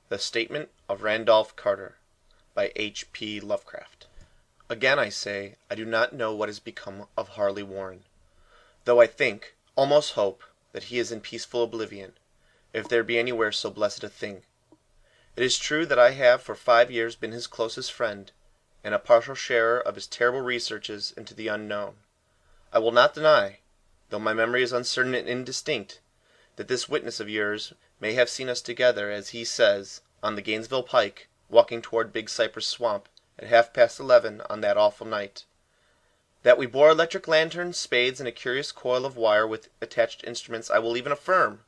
The Statement of Randolph Carter by H.P. Lovecraft. Again I say, I do not know what has become of Harley Warren, though I think, almost hope, that he is in peaceful oblivion, if there be anywhere so blessed a thing. It is true that I have for 5 years been his closest friend, and a partial sharer of his terrible researches into the unknown. I will not deny, though my memory is uncertain and indistinct, that this witness of yours may have seen us together, as he says, on the Gainesville pike, walking toward Big Cypress Swamp, at 11:30 on that awful night. That we bore electric lanterns, spades, and a curious coil of wire with attached instruments I will even affirm,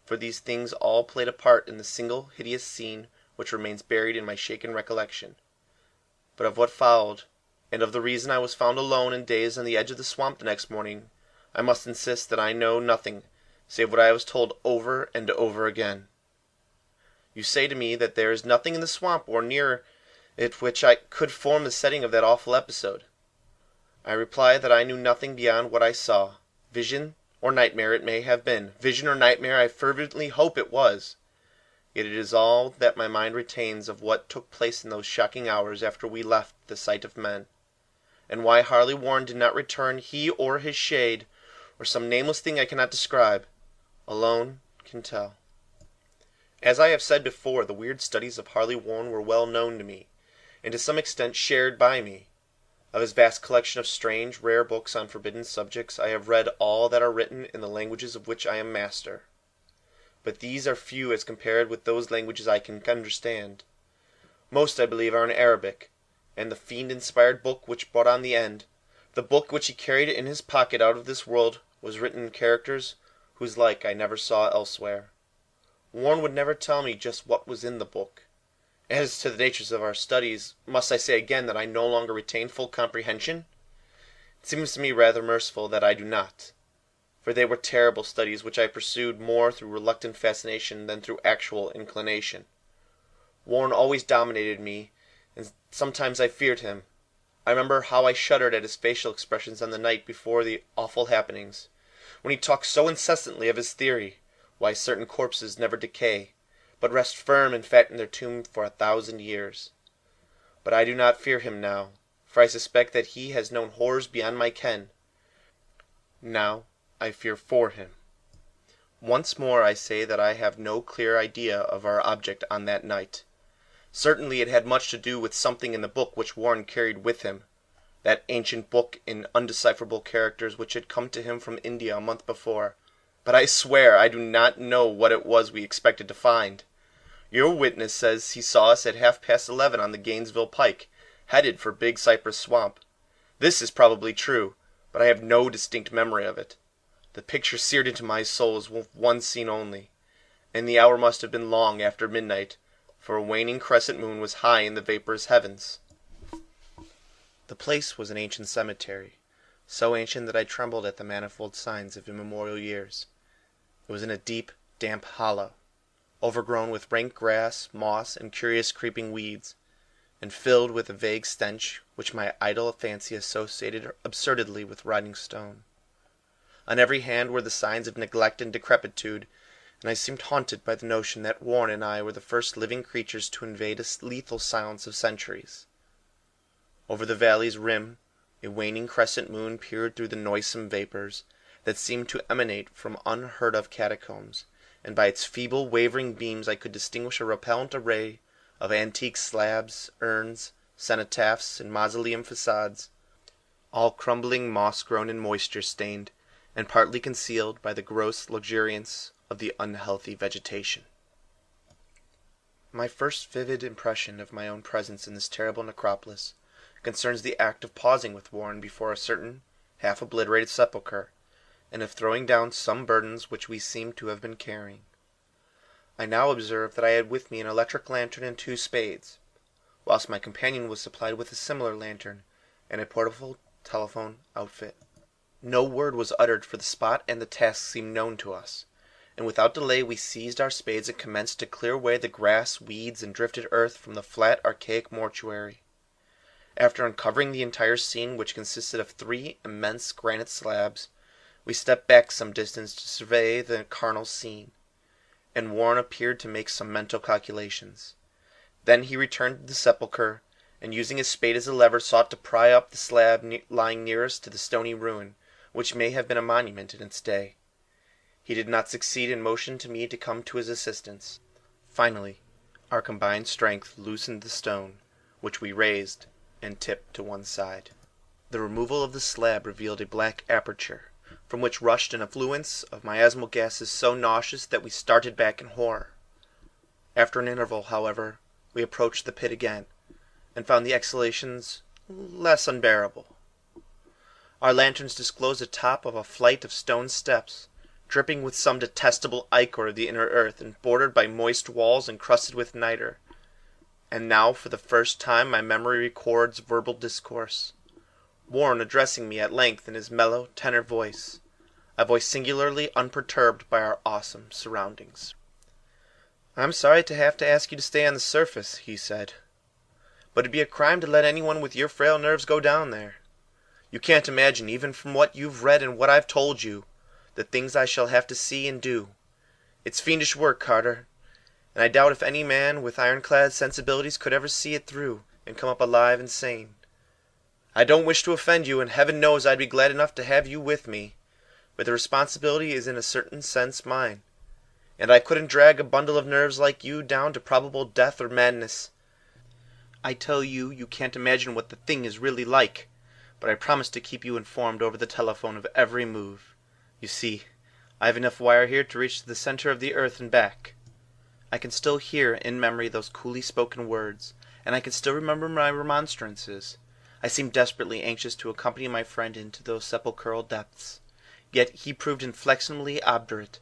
for these things all played a part in the single hideous scene which remains buried in my shaken recollection. But of what followed, and of the reason I was found alone and dazed on the edge of the swamp the next morning, I must insist that I know nothing, save what I was told over and over again. You say to me that there is nothing in the swamp or near it which could form the setting of that awful episode. I reply that I knew nothing beyond what I saw. Vision or nightmare it may have been. Vision or nightmare I fervently hope it was. Yet it is all that my mind retains of what took place in those shocking hours after we left the sight of men. And why Harley Warren did not return, he or his shade, or some nameless thing I cannot describe, alone can tell. As I have said before, the weird studies of Harley Warren were well known to me, and to some extent shared by me. Of his vast collection of strange, rare books on forbidden subjects, I have read all that are written in the languages of which I am master. But these are few as compared with those languages I can understand. Most, I believe, are in Arabic, and the fiend-inspired book which brought on the end, the book which he carried in his pocket out of this world, was written in characters whose like I never saw elsewhere. Warren would never tell me just what was in the book. As to the natures of our studies, must I say again that I no longer retain full comprehension? It seems to me rather merciful that I do not, for they were terrible studies which I pursued more through reluctant fascination than through actual inclination. Warren always dominated me, and sometimes I feared him. I remember how I shuddered at his facial expressions on the night before the awful happenings, when he talked so incessantly of his theory, why certain corpses never decay, but rest firm and fat in their tomb for 1,000 years. But I do not fear him now, for I suspect that he has known horrors beyond my ken. Now I fear for him. Once more I say that I have no clear idea of our object on that night. Certainly it had much to do with something in the book which Warren carried with him, that ancient book in undecipherable characters which had come to him from India a month before. But I swear I do not know what it was we expected to find. Your witness says he saw us at 11:30 on the Gainesville pike, headed for Big Cypress Swamp. This is probably true, but I have no distinct memory of it. The picture seared into my soul is one scene only, and the hour must have been long after midnight, for a waning crescent moon was high in the vaporous heavens. The place was an ancient cemetery, so ancient that I trembled at the manifold signs of immemorial years. It was in a deep, damp hollow, overgrown with rank grass, moss, and curious creeping weeds, and filled with a vague stench which my idle fancy associated absurdly with rotting stone. On every hand were the signs of neglect and decrepitude, and I seemed haunted by the notion that Warren and I were the first living creatures to invade a lethal silence of centuries. Over the valley's rim a waning crescent moon peered through the noisome vapors that seemed to emanate from unheard-of catacombs, and by its feeble, wavering beams I could distinguish a repellent array of antique slabs, urns, cenotaphs, and mausoleum facades, all crumbling, moss-grown, and moisture-stained, and partly concealed by the gross luxuriance of the unhealthy vegetation. My first vivid impression of my own presence in this terrible necropolis concerns the act of pausing with Warren before a certain half-obliterated sepulchre, and of throwing down some burdens which we seemed to have been carrying. I now observed that I had with me an electric lantern and 2 spades, whilst my companion was supplied with a similar lantern and a portable telephone outfit. No word was uttered, for the spot and the task seemed known to us, and without delay we seized our spades and commenced to clear away the grass, weeds, and drifted earth from the flat, archaic mortuary. After uncovering the entire scene, which consisted of 3 immense granite slabs, we stepped back some distance to survey the carnal scene, and Warren appeared to make some mental calculations. Then he returned to the sepulchre, and using his spade as a lever sought to pry up the slab lying nearest to the stony ruin, which may have been a monument in its day. He did not succeed and motioned to me to come to his assistance. Finally, our combined strength loosened the stone, which we raised and tipped to one side. The removal of the slab revealed a black aperture, from which rushed an effluence of miasmal gases so nauseous that we started back in horror. After an interval, however, we approached the pit again, and found the exhalations less unbearable. Our lanterns disclosed the top of a flight of stone steps, dripping with some detestable ichor of the inner earth, and bordered by moist walls encrusted with niter. And now, for the first time, my memory records verbal discourse. Warren addressing me at length in his mellow tenor voice, a voice singularly unperturbed by our awesome surroundings. "I'm sorry to have to ask you to stay on the surface," he said, "but it'd be a crime to let anyone with your frail nerves go down there. You can't imagine, even from what you've read and what I've told you, the things I shall have to see and do. It's fiendish work, Carter, and I doubt if any man with ironclad sensibilities could ever see it through and come up alive and sane. I don't wish to offend you, and heaven knows I'd be glad enough to have you with me, but the responsibility is in a certain sense mine, and I couldn't drag a bundle of nerves like you down to probable death or madness. I tell you, you can't imagine what the thing is really like, but I promise to keep you informed over the telephone of every move. You see, I have enough wire here to reach to the center of the earth and back. I can still hear in memory those coolly spoken words, and I can still remember my remonstrances. I seemed desperately anxious to accompany my friend into those sepulchral depths, yet he proved inflexibly obdurate.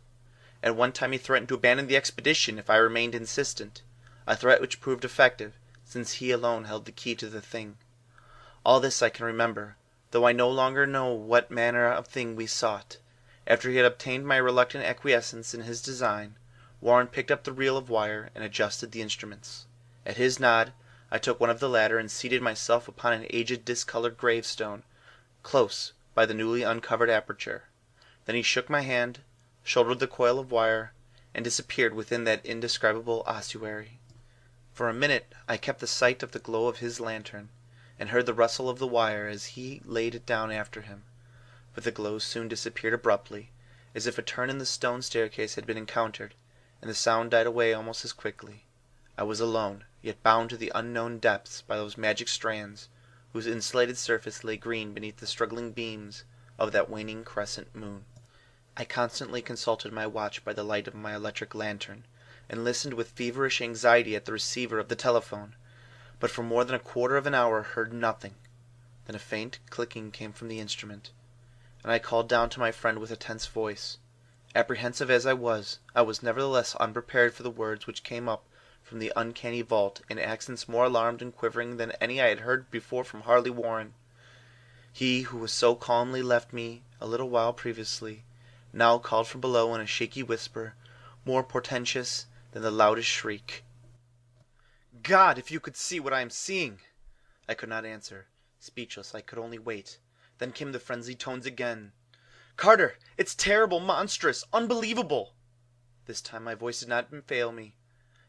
At one time he threatened to abandon the expedition if I remained insistent, a threat which proved effective, since he alone held the key to the thing. All this I can remember, though I no longer know what manner of thing we sought. After he had obtained my reluctant acquiescence in his design, Warren picked up the reel of wire and adjusted the instruments. At his nod, I took one of the latter and seated myself upon an aged discolored gravestone, close by the newly uncovered aperture. Then he shook my hand, shouldered the coil of wire, and disappeared within that indescribable ossuary. For a minute I kept the sight of the glow of his lantern, and heard the rustle of the wire as he laid it down after him. But the glow soon disappeared abruptly, as if a turn in the stone staircase had been encountered, and the sound died away almost as quickly. I was alone, yet bound to the unknown depths by those magic strands, whose insulated surface lay green beneath the struggling beams of that waning crescent moon. I constantly consulted my watch by the light of my electric lantern, and listened with feverish anxiety at the receiver of the telephone, but for more than a quarter of an hour heard nothing. Then a faint clicking came from the instrument, and I called down to my friend with a tense voice. Apprehensive as I was nevertheless unprepared for the words which came up from the uncanny vault in accents more alarmed and quivering than any I had heard before from Harley Warren. He who was so calmly left me a little while previously, now called from below in a shaky whisper, more portentous than the loudest shriek. "God, if you could see what I am seeing!" I could not answer. Speechless, I could only wait. Then came the frenzied tones again. "Carter, it's terrible, monstrous, unbelievable!" This time my voice did not fail me,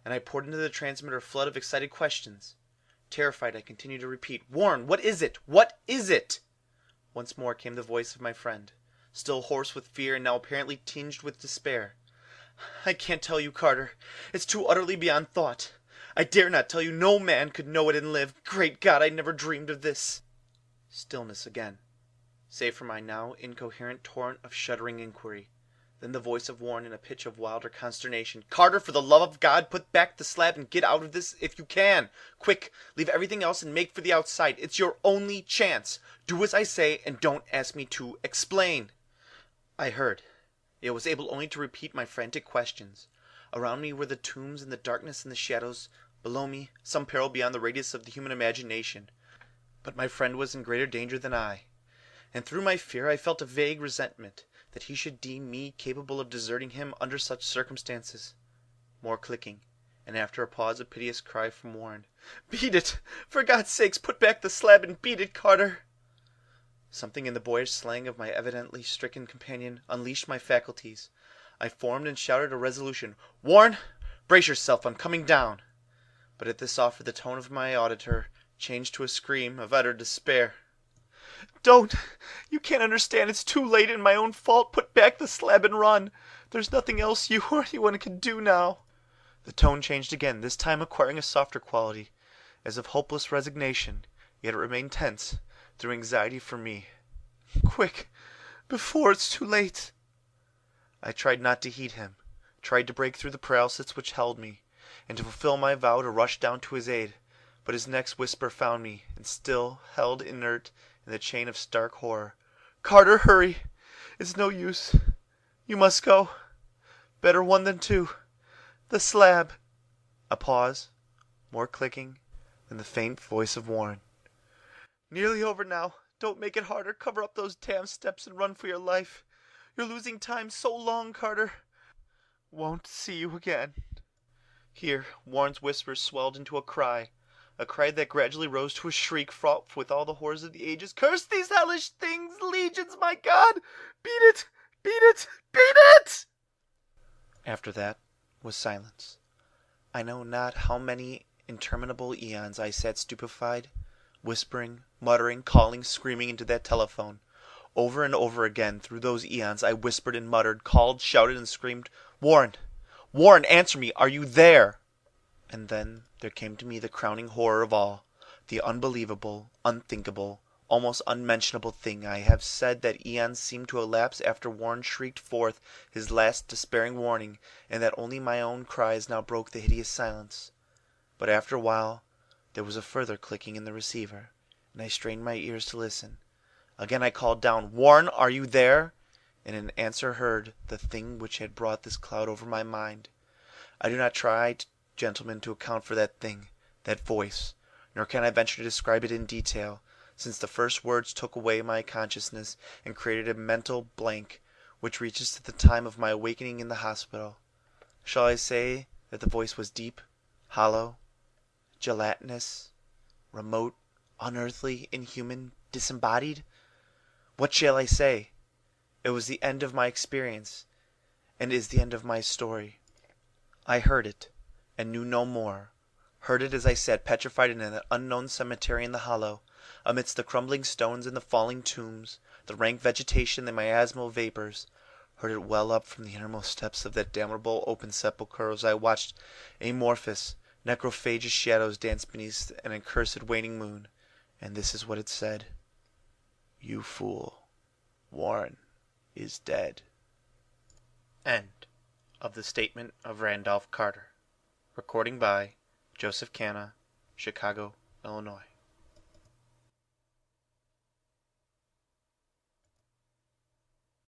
and I poured into the transmitter a flood of excited questions. Terrified, I continued to repeat, "Warren, what is it? What is it?" Once more came the voice of my friend, still hoarse with fear and now apparently tinged with despair. "I can't tell you, Carter. It's too utterly beyond thought. I dare not tell you. No man could know it and live. Great God, I never dreamed of this." Stillness again, save for my now incoherent torrent of shuddering inquiry. Then the voice of Warren in a pitch of wilder consternation. "Carter, for the love of God, put back the slab and get out of this if you can. Quick, leave everything else and make for the outside. It's your only chance. Do as I say and don't ask me to explain." I heard, yet was able only to repeat my frantic questions. Around me were the tombs and the darkness and the shadows. Below me, some peril beyond the radius of the human imagination. But my friend was in greater danger than I, and through my fear I felt a vague resentment that he should deem me capable of deserting him under such circumstances. More clicking, and after a pause a piteous cry from Warren. "Beat it! For God's sakes, put back the slab and beat it, Carter!" Something in the boyish slang of my evidently stricken companion unleashed my faculties. I formed and shouted a resolution. "Warren, brace yourself, I'm coming down." But at this offer the tone of my auditor changed to a scream of utter despair. "Don't! You can't understand. It's too late and my own fault. Put back the slab and run. There's nothing else you or anyone can do now." The tone changed again, this time acquiring a softer quality, as of hopeless resignation, yet it remained tense, through anxiety for me. "Quick, before it's too late." I tried not to heed him, tried to break through the paralysis which held me, and to fulfill my vow to rush down to his aid, but his next whisper found me, and still held inert in the chain of stark horror. "Carter, hurry! It's no use. You must go. Better one than two. The slab." A pause, more clicking than the faint voice of Warren. "Nearly over now. Don't make it harder. Cover up those damn steps and run for your life. You're losing time so long, Carter. Won't see you again." Here Warren's whispers swelled into a cry that gradually rose to a shriek fraught with all the horrors of the ages. "Curse these hellish things! Legions, my God! Beat it! Beat it! Beat it!" After that was silence. I know not how many interminable eons I sat stupefied, whispering, muttering, calling, screaming into that telephone. Over and over again through those eons I whispered and muttered, called, shouted, and screamed, "Warren! Warren, answer me! Are you there?" And then there came to me the crowning horror of all, the unbelievable, unthinkable, almost unmentionable thing. I have said that eons seemed to elapse after Warren shrieked forth his last despairing warning, and that only my own cries now broke the hideous silence. But after a while there was a further clicking in the receiver, and I strained my ears to listen. Again I called down, "Warren, are you there?" And in answer heard the thing which had brought this cloud over my mind. I do not try, gentlemen, to account for that thing, that voice, nor can I venture to describe it in detail, since the first words took away my consciousness and created a mental blank which reaches to the time of my awakening in the hospital. Shall I say that the voice was deep, hollow, gelatinous, remote, unearthly, inhuman, disembodied? What shall I say? It was the end of my experience, and is the end of my story. I heard it, and knew no more. Heard it as I sat petrified in an unknown cemetery in the hollow, amidst the crumbling stones and the falling tombs, the rank vegetation and the miasmal vapors. Heard it well up from the innermost depths of that damnable open sepulchre as I watched amorphous, necrophagous shadows dance beneath an accursed waning moon. And this is what it said: "You fool, Warren is dead." End of the statement of Randolph Carter. Recording by Joseph Canna, Chicago, Illinois.